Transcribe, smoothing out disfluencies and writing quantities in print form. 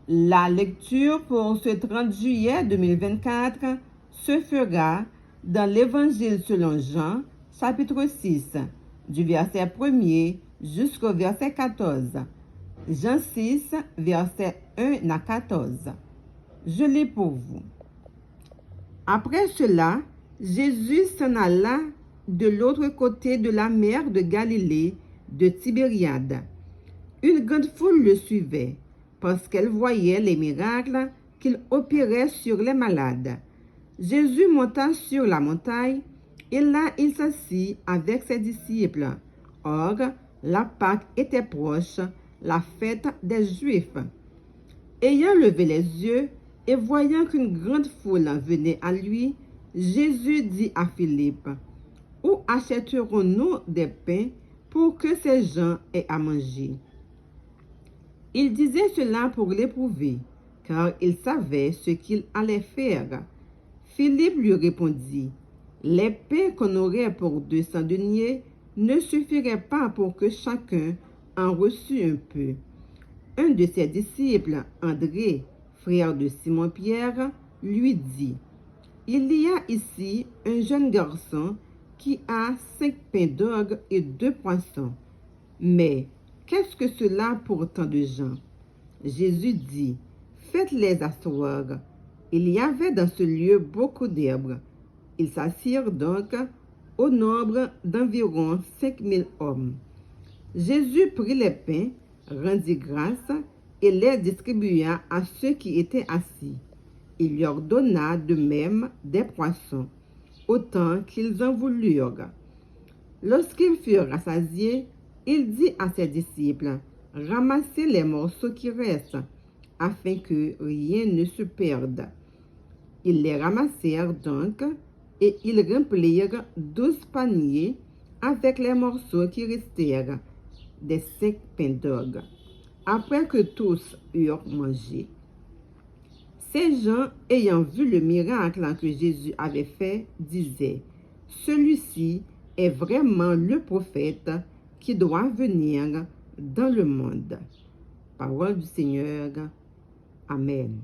La lecture pour ce 30 juillet 2024 se fera dans l'Évangile selon Jean, chapitre 6, du verset 1er jusqu'au verset 14. Jean 6, verset 1 à 14. Je lis pour vous. Après cela, Jésus s'en alla de l'autre côté de la mer de Galilée, de Tibériade. Une grande foule le suivait, parce qu'elle voyait les miracles qu'il opérait sur les malades. Jésus monta sur la montagne, et là il s'assit avec ses disciples. Or, la Pâque était proche, la fête des Juifs. Ayant levé les yeux et voyant qu'une grande foule venait à lui, Jésus dit à Philippe, « Où achèterons-nous des pains pour que ces gens aient à manger ?» Il disait cela pour l'éprouver, car il savait ce qu'il allait faire. Philippe lui répondit, « Les pains qu'on aurait pour 200 deniers ne suffiraient pas pour que chacun en reçût un peu. » Un de ses disciples, André, frère de Simon-Pierre, lui dit, « Il y a ici un jeune garçon qui a 5 pains d'orgue et 2 poissons. Mais qu'est-ce que cela pour tant de gens? » Jésus dit, « Faites-les asseoir. » Il y avait dans ce lieu beaucoup d'herbes. Ils s'assirent donc au nombre d'environ 5000 hommes. Jésus prit les pains, rendit grâce et les distribua à ceux qui étaient assis. Il leur donna de même des poissons, autant qu'ils en voulurent. Lorsqu'ils furent rassasiés, il dit à ses disciples, « Ramassez les morceaux qui restent, afin que rien ne se perde. » Ils les ramassèrent donc, et ils remplirent 12 paniers avec les morceaux qui restèrent des 5 pains d'orgue, après que tous eurent mangé. Ces gens, ayant vu le miracle que Jésus avait fait, disaient, « Celui-ci est vraiment le prophète qui doit venir dans le monde. » Parole du Seigneur. Amen.